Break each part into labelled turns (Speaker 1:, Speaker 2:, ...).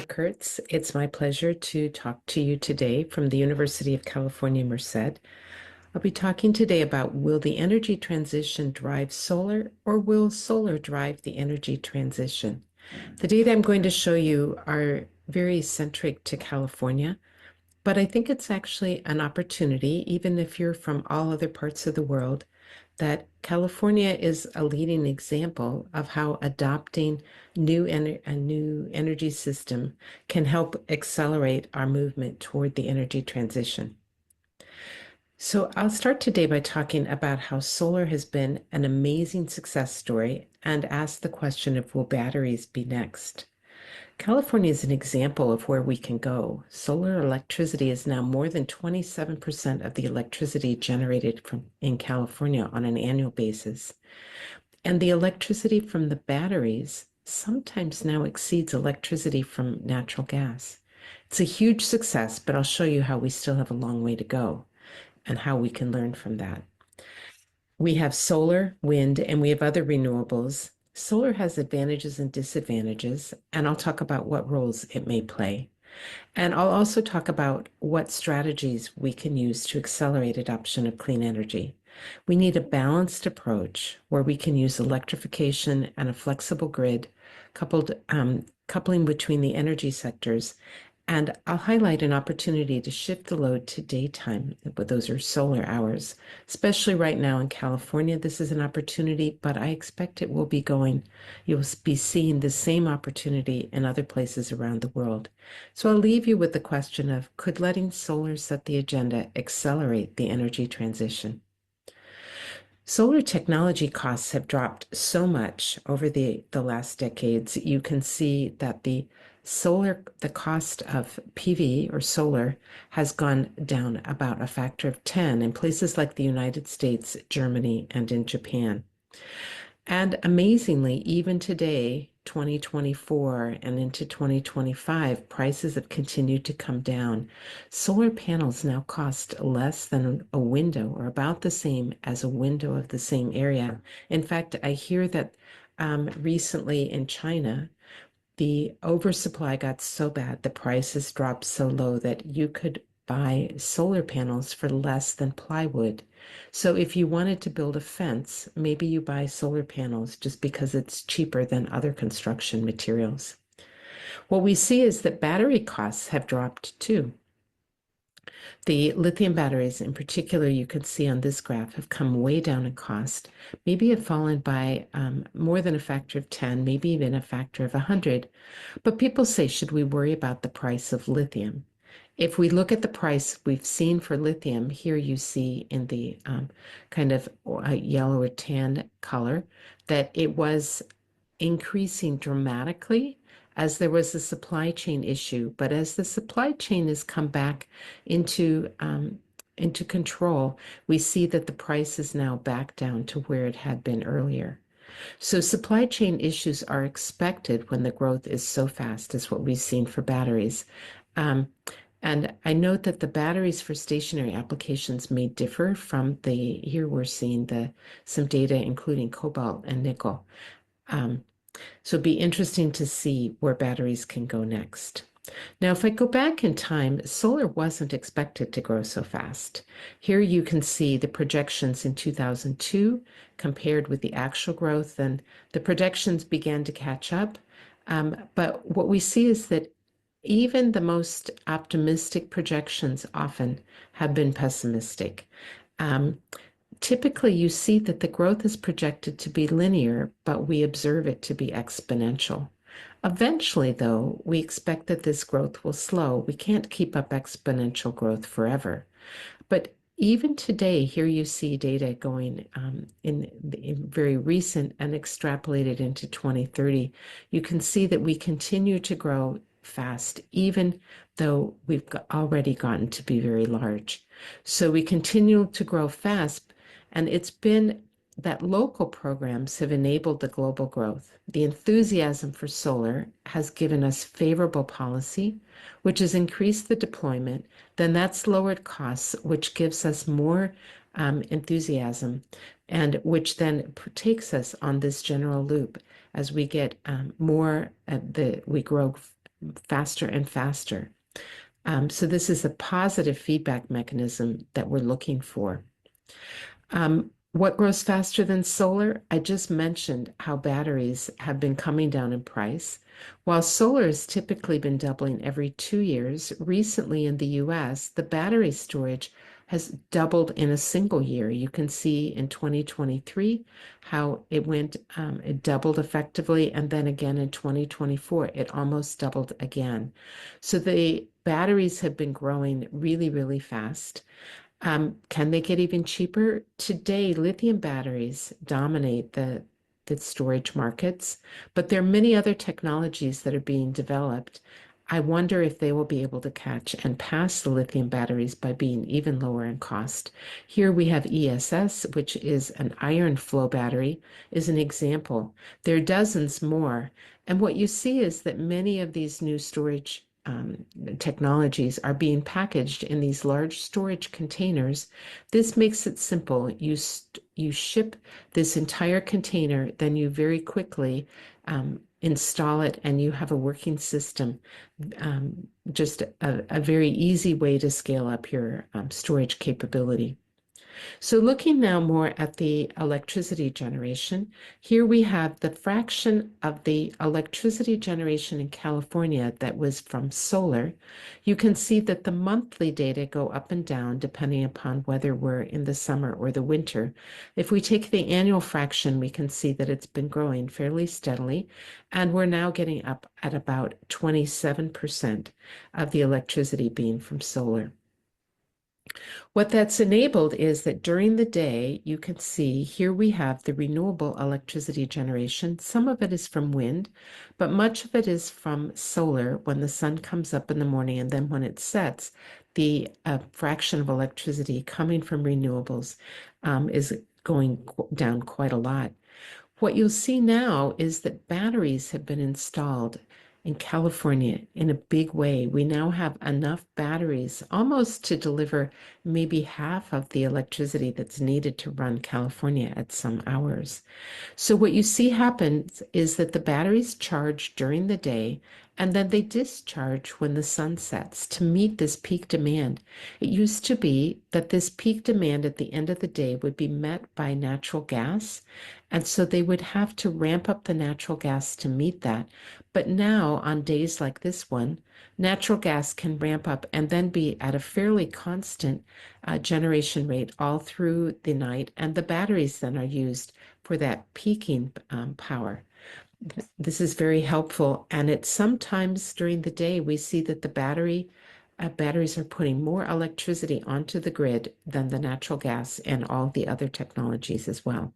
Speaker 1: Kurtz. It's my pleasure to talk to you today from the University of California, Merced. I'll be talking today about, will the energy transition drive solar, or will solar drive the energy transition? The data I'm going to show you are very centric to California, but I think it's actually an opportunity, even if you're from all other parts of the world, that California is a leading example of how adopting a new energy system can help accelerate our movement toward the energy transition. So I'll start today by talking about how solar has been an amazing success story and ask the question of, will batteries be next? California is an example of where we can go. Solar electricity is now more than 27% of the electricity generated in California on an annual basis. And the electricity from the batteries sometimes now exceeds electricity from natural gas. It's a huge success, but I'll show you how we still have a long way to go and how we can learn from that. We have solar, wind, and we have other renewables. Solar has advantages and disadvantages, and I'll talk about what roles it may play. And I'll also talk about what strategies we can use to accelerate adoption of clean energy. We need a balanced approach where we can use electrification and a flexible grid, coupling between the energy sectors. And I'll highlight an opportunity to shift the load to daytime, but those are solar hours. Especially right now in California, this is an opportunity, but I expect it will be going. You'll be seeing the same opportunity in other places around the world. So I'll leave you with the question of, could letting solar set the agenda accelerate the energy transition? Solar technology costs have dropped so much over the last decades. You can see that the cost of PV or solar has gone down about a factor of 10 in places like the United States, Germany, and in Japan. And amazingly, even today, 2024 and into 2025, prices have continued to come down. Solar panels now cost less than a window, or about the same as a window of the same area. In fact, I hear that recently in China, the oversupply got so bad, the prices dropped so low that you could buy solar panels for less than plywood. So if you wanted to build a fence, maybe you buy solar panels just because it's cheaper than other construction materials. What we see is that battery costs have dropped too. The lithium batteries in particular, you can see on this graph, have come way down in cost, maybe have fallen by more than a factor of 10, maybe even a factor of 100. But people say, should we worry about the price of lithium? If we look at the price we've seen for lithium, here you see in the kind of yellow or tan color that it was increasing dramatically as there was a supply chain issue. But as the supply chain has come back into control, we see that the price is now back down to where it had been earlier. So supply chain issues are expected when the growth is so fast as what we've seen for batteries. And I note that the batteries for stationary applications may differ from here we're seeing some data including cobalt and nickel. So it'd be interesting to see where batteries can go next. Now, if I go back in time, solar wasn't expected to grow so fast. Here you can see the projections in 2002 compared with the actual growth, and the projections began to catch up. But what we see is that even the most optimistic projections often have been pessimistic. Typically, you see that the growth is projected to be linear, but we observe it to be exponential. Eventually, though, we expect that this growth will slow. We can't keep up exponential growth forever. But even today, here you see data going in very recent and extrapolated into 2030. You can see that we continue to grow fast, even though we've already gotten to be very large. So we continue to grow fast, and it's been that local programs have enabled the global growth. The enthusiasm for solar has given us favorable policy, which has increased the deployment. Then that's lowered costs, which gives us more enthusiasm, and which then takes us on this general loop as we get we grow faster and faster. So this is a positive feedback mechanism that we're looking for. What grows faster than solar? I just mentioned how batteries have been coming down in price. While solar has typically been doubling every 2 years, recently in the US, the battery storage has doubled in a single year. You can see in 2023 how it doubled effectively, and then again in 2024, it almost doubled again. So the batteries have been growing really, really fast. Can they get even cheaper? Today, lithium batteries dominate the storage markets, but there are many other technologies that are being developed. I wonder if they will be able to catch and pass the lithium batteries by being even lower in cost. Here we have ESS, which is an iron flow battery, is an example. There are dozens more. And what you see is that many of these new storage technologies are being packaged in these large storage containers. This makes it simple. You ship this entire container, then you very quickly install it, and you have a working system. Just a very easy way to scale up your storage capability. So looking now more at the electricity generation, here we have the fraction of the electricity generation in California that was from solar. You can see that the monthly data go up and down depending upon whether we're in the summer or the winter. If we take the annual fraction, we can see that it's been growing fairly steadily, and we're now getting up at about 27% of the electricity being from solar. What that's enabled is that during the day, you can see here we have the renewable electricity generation. Some of it is from wind, but much of it is from solar when the sun comes up in the morning, and then when it sets, the fraction of electricity coming from renewables is going down quite a lot. What you'll see now is that batteries have been installed in California in a big way. We now have enough batteries almost to deliver maybe half of the electricity that's needed to run California at some hours. So what you see happens is that the batteries charge during the day, and then they discharge when the sun sets to meet this peak demand. It used to be that this peak demand at the end of the day would be met by natural gas, and so they would have to ramp up the natural gas to meet that. But now, on days like this one, natural gas can ramp up and then be at a fairly constant generation rate all through the night, and the batteries then are used for that peaking power. This is very helpful, and it's sometimes during the day we see that the batteries are putting more electricity onto the grid than the natural gas and all the other technologies as well.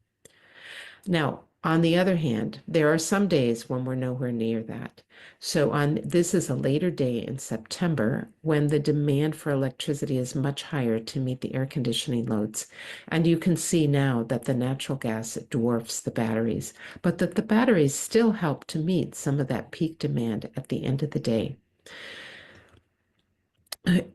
Speaker 1: Now, on the other hand, there are some days when we're nowhere near that. So this is a later day in September when the demand for electricity is much higher to meet the air conditioning loads. And you can see now that the natural gas dwarfs the batteries, but that the batteries still help to meet some of that peak demand at the end of the day.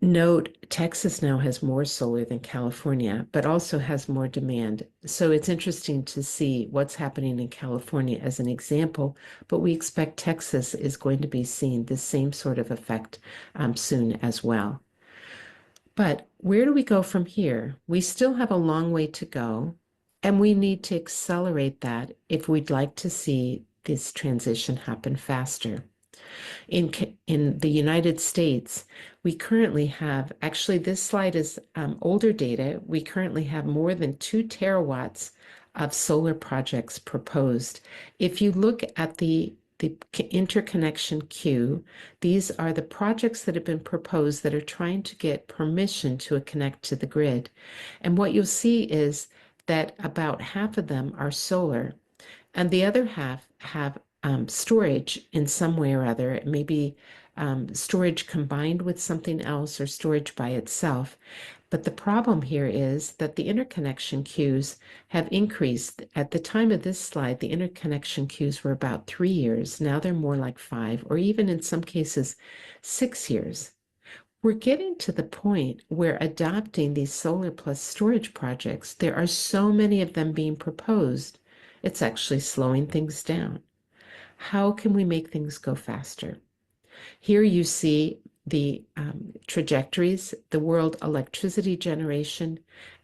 Speaker 1: Note, Texas now has more solar than California, but also has more demand. So it's interesting to see what's happening in California as an example, but we expect Texas is going to be seeing the same sort of effect soon as well. But where do we go from here? We still have a long way to go, and we need to accelerate that if we'd like to see this transition happen faster. In the United States, we currently have, actually this slide is older data, we currently have more than 2 terawatts of solar projects proposed. If you look at the interconnection queue, these are the projects that have been proposed that are trying to get permission to connect to the grid. And what you'll see is that about half of them are solar, and the other half have storage in some way or other. Maybe storage combined with something else or storage by itself. But the problem here is that the interconnection queues have increased. At the time of this slide, the interconnection queues were about 3 years. Now they're more like 5, or even in some cases, 6 years. We're getting to the point where adopting these solar plus storage projects, there are so many of them being proposed, it's actually slowing things down. How can we make things go faster? Here you see the trajectories, the world electricity generation,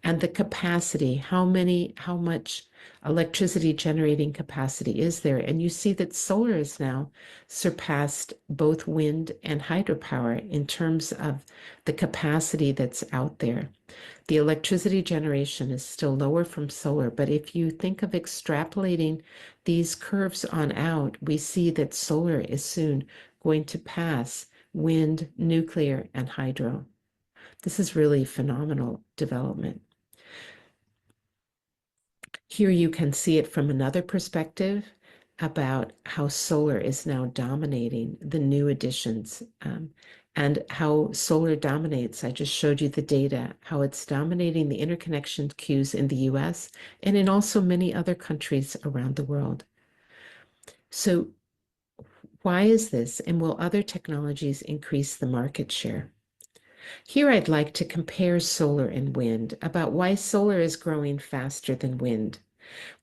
Speaker 1: and the capacity, how much electricity generating capacity is there. And you see that solar has now surpassed both wind and hydropower in terms of the capacity that's out there. The electricity generation is still lower from solar, but if you think of extrapolating these curves on out, we see that solar is soon going to pass wind, nuclear, and hydro. This is really phenomenal development. Here you can see it from another perspective about how solar is now dominating the new additions, and how solar dominates. I just showed you the data, how it's dominating the interconnection queues in the US and in also many other countries around the world. So why is this, and will other technologies increase the market share? Here I'd like to compare solar and wind, about why solar is growing faster than wind.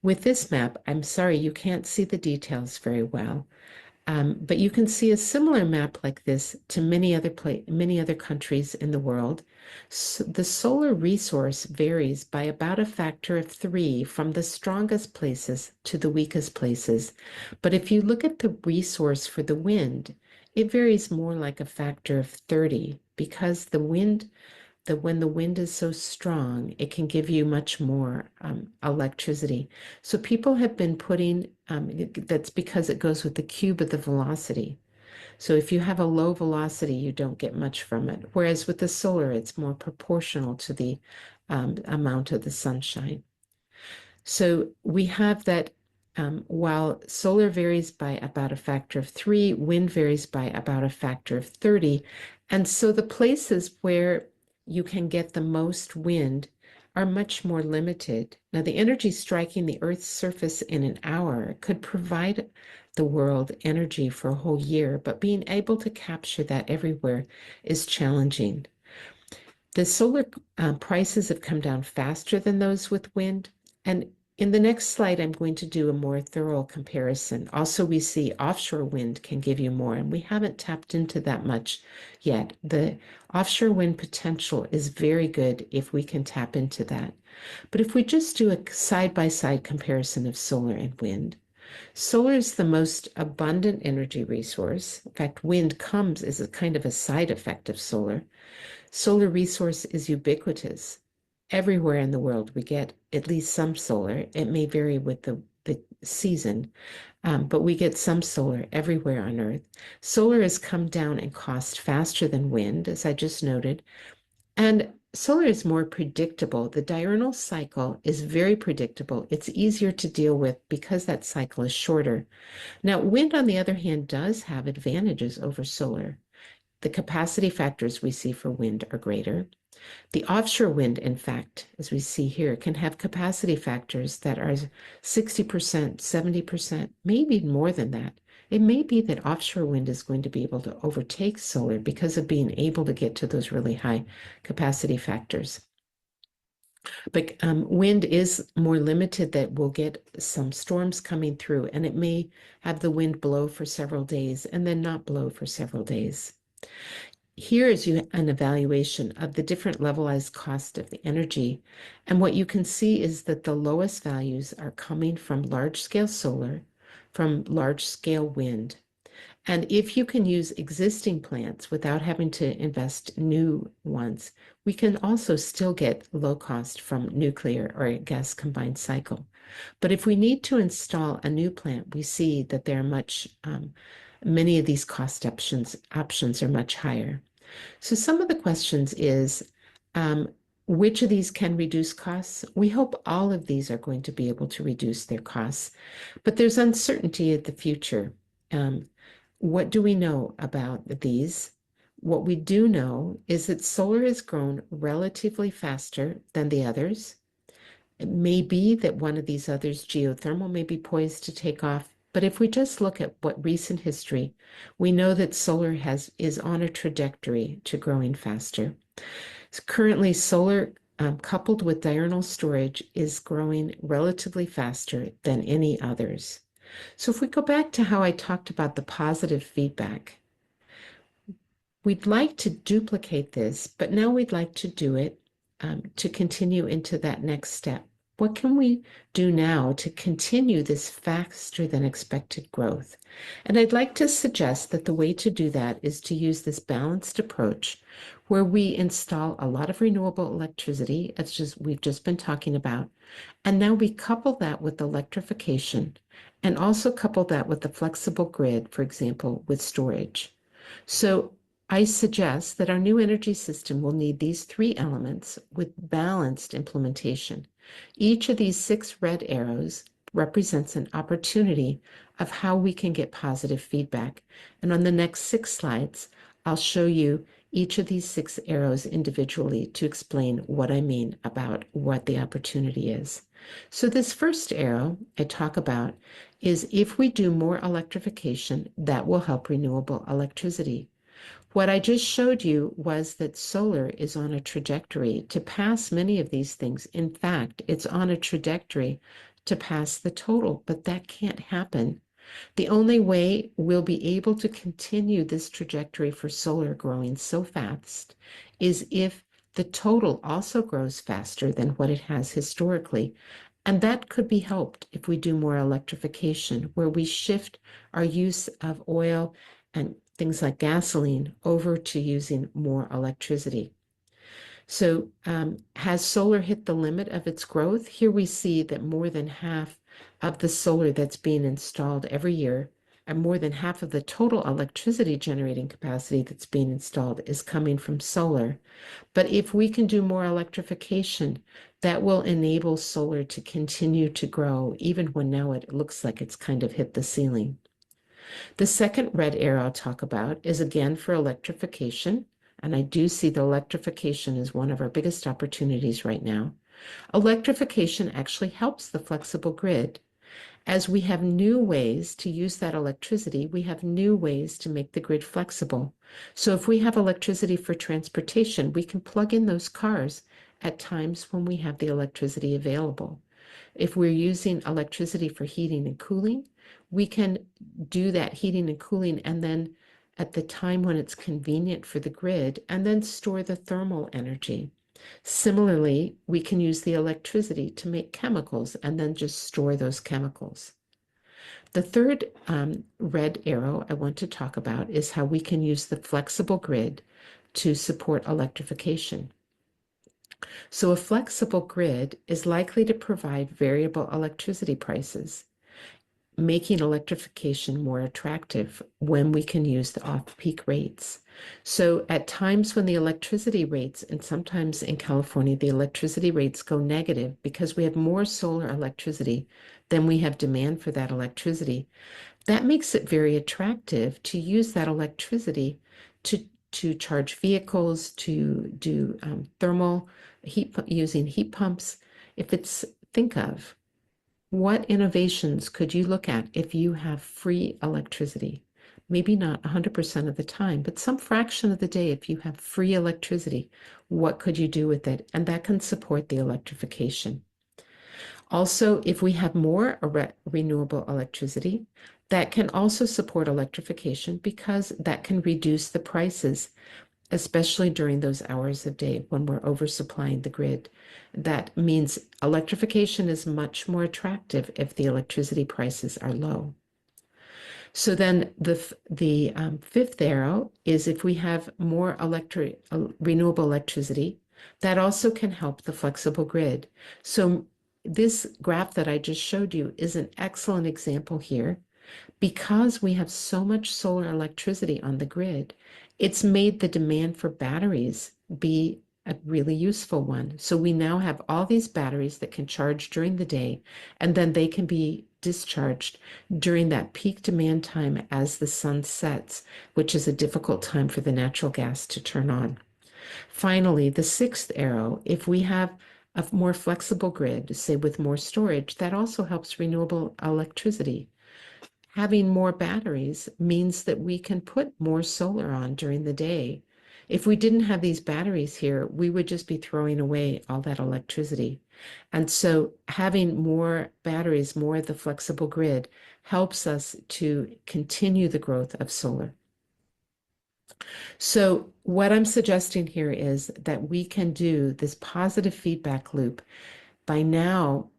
Speaker 1: With this map, I'm sorry you can't see the details very well, but you can see a similar map like this to many other countries in the world. So the solar resource varies by about a factor of 3 from the strongest places to the weakest places. But if you look at the resource for the wind, it varies more like a factor of 30 because when the wind is so strong, it can give you much more electricity. So people have been putting, that's because it goes with the cube of the velocity. So if you have a low velocity, you don't get much from it. Whereas with the solar, it's more proportional to the amount of the sunshine. So we have that while solar varies by about a factor of 3, wind varies by about a factor of 30. And so the places where you can get the most wind are much more limited. Now, the energy striking the Earth's surface in an hour could provide the world energy for a whole year, but being able to capture that everywhere is challenging. The solar prices have come down faster than those with wind, and in the next slide, I'm going to do a more thorough comparison. Also, we see offshore wind can give you more, and we haven't tapped into that much yet. The offshore wind potential is very good if we can tap into that. But if we just do a side-by-side comparison of solar and wind, solar is the most abundant energy resource. In fact, wind comes as a kind of a side effect of solar. Solar resource is ubiquitous. Everywhere in the world, we get at least some solar. It may vary with the season, but we get some solar everywhere on Earth. Solar has come down in cost faster than wind, as I just noted, and solar is more predictable. The diurnal cycle is very predictable. It's easier to deal with because that cycle is shorter. Now, wind, on the other hand, does have advantages over solar. The capacity factors we see for wind are greater. The offshore wind, in fact, as we see here, can have capacity factors that are 60%, 70%, maybe more than that. It may be that offshore wind is going to be able to overtake solar because of being able to get to those really high capacity factors. But wind is more limited, that we'll get some storms coming through, and it may have the wind blow for several days and then not blow for several days. Here is an evaluation of the different levelized cost of the energy. And what you can see is that the lowest values are coming from large-scale solar, from large-scale wind. And if you can use existing plants without having to invest new ones, we can also still get low cost from nuclear or gas combined cycle. But if we need to install a new plant, we see that there are many of these cost options are much higher. So some of the questions is, which of these can reduce costs? We hope all of these are going to be able to reduce their costs, but there's uncertainty of the future. What do we know about these? What we do know is that solar has grown relatively faster than the others. It may be that one of these others, geothermal, may be poised to take off. But if we just look at what recent history, we know that solar is on a trajectory to growing faster. Currently, solar coupled with diurnal storage is growing relatively faster than any others. So if we go back to how I talked about the positive feedback, we'd like to duplicate this, but now we'd like to do it to continue into that next step. What can we do now to continue this faster than expected growth? And I'd like to suggest that the way to do that is to use this balanced approach where we install a lot of renewable electricity, as we've just been talking about, and now we couple that with electrification and also couple that with the flexible grid, for example, with storage. So I suggest that our new energy system will need these three elements with balanced implementation. Each of these 6 red arrows represents an opportunity of how we can get positive feedback. And on the next 6 slides, I'll show you each of these 6 arrows individually to explain what I mean about what the opportunity is. So this first arrow I talk about is if we do more electrification, that will help renewable electricity. What I just showed you was that solar is on a trajectory to pass many of these things. In fact, it's on a trajectory to pass the total, but that can't happen. The only way we'll be able to continue this trajectory for solar growing so fast is if the total also grows faster than what it has historically. And that could be helped if we do more electrification, where we shift our use of oil and things like gasoline over to using more electricity. So has solar hit the limit of its growth? Here we see that more than half of the solar that's being installed every year and more than half of the total electricity generating capacity that's being installed is coming from solar. But if we can do more electrification, that will enable solar to continue to grow, even when now it looks like it's kind of hit the ceiling. The second red arrow I'll talk about is again for electrification. And I do see the electrification as one of our biggest opportunities right now. Electrification actually helps the flexible grid. As we have new ways to use that electricity, we have new ways to make the grid flexible. So if we have electricity for transportation, we can plug in those cars at times when we have the electricity available. If we're using electricity for heating and cooling, we can do that heating and cooling and then at the time when it's convenient for the grid and then store the thermal energy. Similarly, we can use the electricity to make chemicals and then just store those chemicals. The third red arrow I want to talk about is how we can use the flexible grid to support electrification. So a flexible grid is likely to provide variable electricity prices, making electrification more attractive when we can use the off-peak rates. So at times when the electricity rates, and sometimes in California, the electricity rates go negative because we have more solar electricity than we have demand for that electricity, that makes it very attractive to use that electricity to charge vehicles, to do thermal heat using heat pumps. Think of what innovations could you look at if you have free electricity? Maybe not 100% of the time, but some fraction of the day, if you have free electricity, what could you do with it? And that can support the electrification. Also, if we have more renewable electricity, that can also support electrification because that can reduce the prices, especially during those hours of day when we're oversupplying the grid. That means electrification is much more attractive if the electricity prices are low. So then the fifth arrow is if we have more renewable electricity, that also can help the flexible grid. So this graph that I just showed you is an excellent example here. Because we have so much solar electricity on the grid, it's made the demand for batteries be a really useful one. So we now have all these batteries that can charge during the day, and then they can be discharged during that peak demand time as the sun sets, which is a difficult time for the natural gas to turn on. Finally, the sixth arrow, if we have a more flexible grid, say with more storage, that also helps renewable electricity. Having more batteries means that we can put more solar on during the day. If we didn't have these batteries here, we would just be throwing away all that electricity. And so having more batteries, more of the flexible grid, helps us to continue the growth of solar. So what I'm suggesting here is that we can do this positive feedback loop by now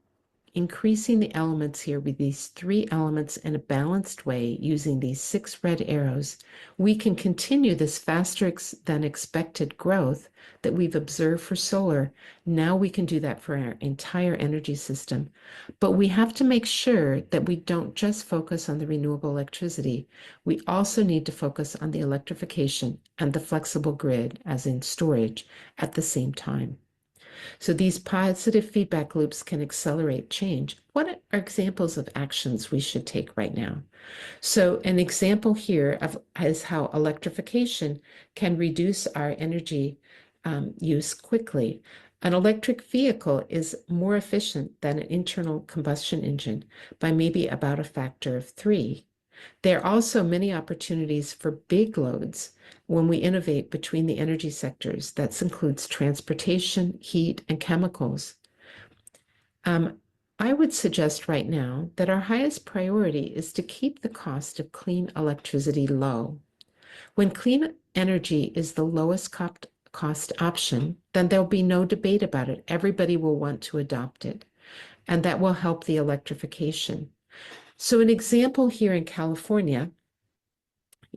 Speaker 1: increasing the elements here with these three elements in a balanced way using these 6 red arrows. We can continue this faster than expected growth that we've observed for solar. Now we can do that for our entire energy system. But we have to make sure that we don't just focus on the renewable electricity. We also need to focus on the electrification and the flexible grid, as in storage, at the same time. So these positive feedback loops can accelerate change. What are examples of actions we should take right now? So an example here is how electrification can reduce our energy use quickly. An electric vehicle is more efficient than an internal combustion engine by maybe about a factor of 3. There are also many opportunities for big loads when we innovate between the energy sectors. That includes transportation, heat, and chemicals. I would suggest right now that our highest priority is to keep the cost of clean electricity low. When clean energy is the lowest cost option, then there'll be no debate about it. Everybody will want to adopt it, and that will help the electrification. So an example here in California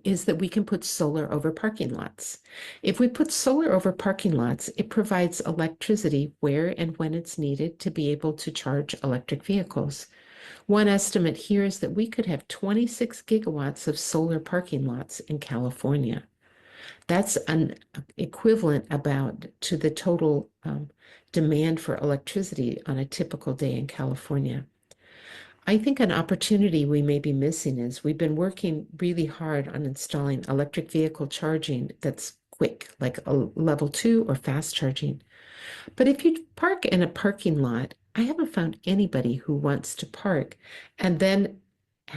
Speaker 1: is that we can put solar over parking lots. If we put solar over parking lots, it provides electricity where and when it's needed to be able to charge electric vehicles. One estimate here is that we could have 26 gigawatts of solar parking lots in California. That's an equivalent about to the total demand for electricity on a typical day in California. I think an opportunity we may be missing is we've been working really hard on installing electric vehicle charging that's quick, like a level 2 or fast charging. But if you park in a parking lot, I haven't found anybody who wants to park and then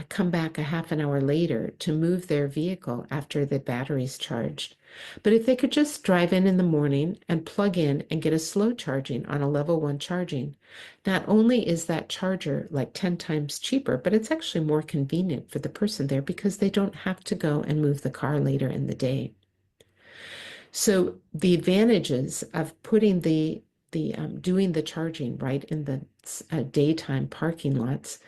Speaker 1: come back a half an hour later to move their vehicle after the battery's charged. But if they could just drive in the morning and plug in and get a slow charging on a level 1 charging, not only is that charger like 10 times cheaper, but it's actually more convenient for the person there because they don't have to go and move the car later in the day. So the advantages of putting doing the charging right in the daytime parking lots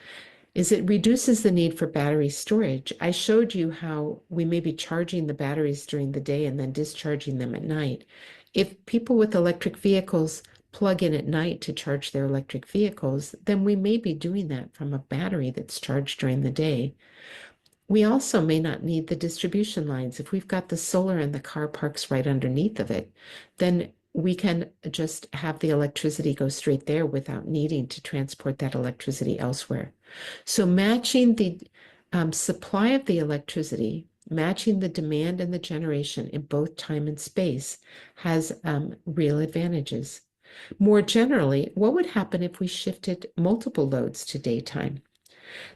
Speaker 1: is it reduces the need for battery storage. I showed you how we may be charging the batteries during the day and then discharging them at night. If people with electric vehicles plug in at night to charge their electric vehicles, then we may be doing that from a battery that's charged during the day. We also may not need the distribution lines. If we've got the solar and the car parks right underneath of it, then we can just have the electricity go straight there without needing to transport that electricity elsewhere. So matching the supply of the electricity, matching the demand and the generation in both time and space has real advantages. More generally, what would happen if we shifted multiple loads to daytime?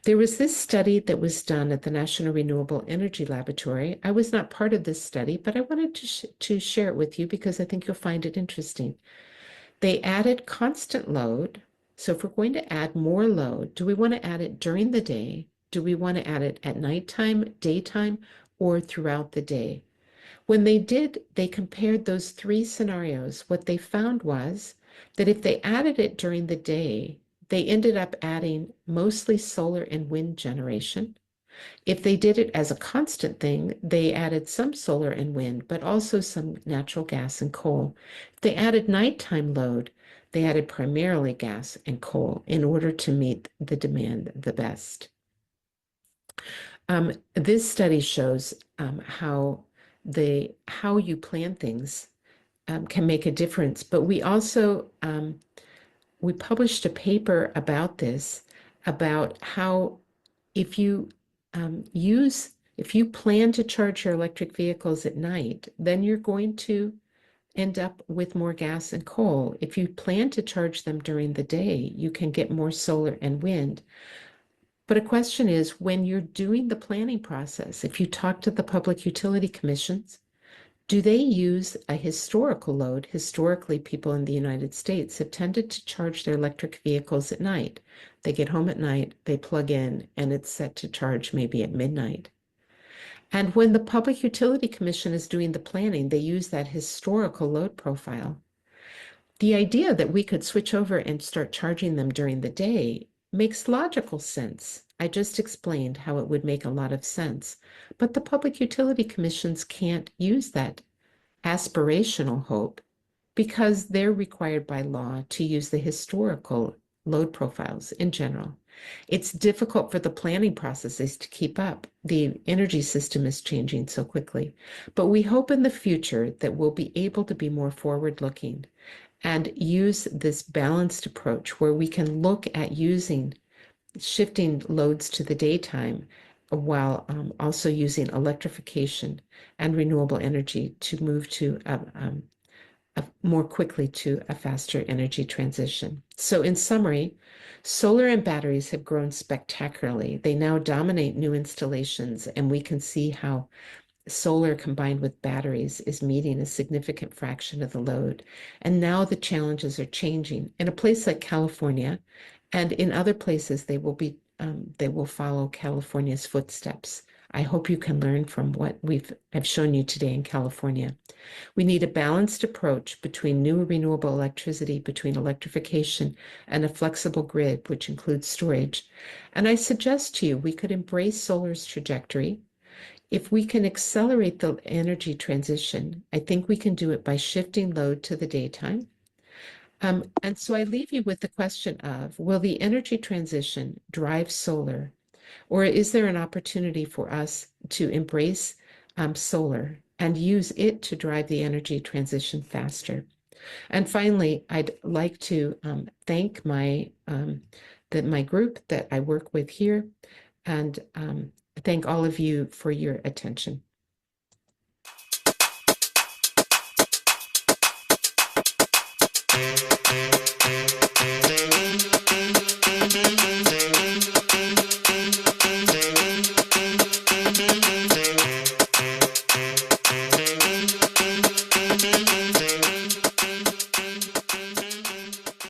Speaker 1: There was this study that was done at the National Renewable Energy Laboratory. I was not part of this study, but I wanted to share it with you because I think you'll find it interesting. They added constant load. So if we're going to add more load, do we want to add it during the day? Do we want to add it at nighttime, daytime, or throughout the day? When they compared those 3 scenarios, what they found was that if they added it during the day, they ended up adding mostly solar and wind generation. If they did it as a constant thing, they added some solar and wind, but also some natural gas and coal. If they added nighttime load, they added primarily gas and coal in order to meet the demand the best. This study shows how you plan things can make a difference. But we also we published a paper about this, about how if you if you plan to charge your electric vehicles at night, then you're going to end up with more gas and coal. If you plan to charge them during the day, you can get more solar and wind. But a question is, when you're doing the planning process, if you talk to the public utility commissions, do they use a historical load? Historically, people in the United States have tended to charge their electric vehicles at night. They get home at night, they plug in, and it's set to charge maybe at midnight. And when the Public Utility Commission is doing the planning, they use that historical load profile. The idea that we could switch over and start charging them during the day makes logical sense. I just explained how it would make a lot of sense. But the Public Utility Commissions can't use that aspirational hope because they're required by law to use the historical load profiles in general. It's difficult for the planning processes to keep up. The energy system is changing so quickly. But we hope in the future that we'll be able to be more forward-looking and use this balanced approach where we can look at shifting loads to the daytime while also using electrification and renewable energy to move to more quickly to a faster energy transition. So in summary, solar and batteries have grown spectacularly. They now dominate new installations, and we can see how solar combined with batteries is meeting a significant fraction of the load. And now the challenges are changing. In a place like California, and in other places, they will follow California's footsteps. I hope you can learn from what I've shown you today in California. We need a balanced approach between new renewable electricity, between electrification and a flexible grid, which includes storage. And I suggest to you, we could embrace solar's trajectory. If we can accelerate the energy transition, I think we can do it by shifting load to the daytime. And so I leave you with the question of, will the energy transition drive solar? Or is there an opportunity for us to embrace solar and use it to drive the energy transition faster? And finally, I'd like to thank my group that I work with here, and thank all of you for your attention.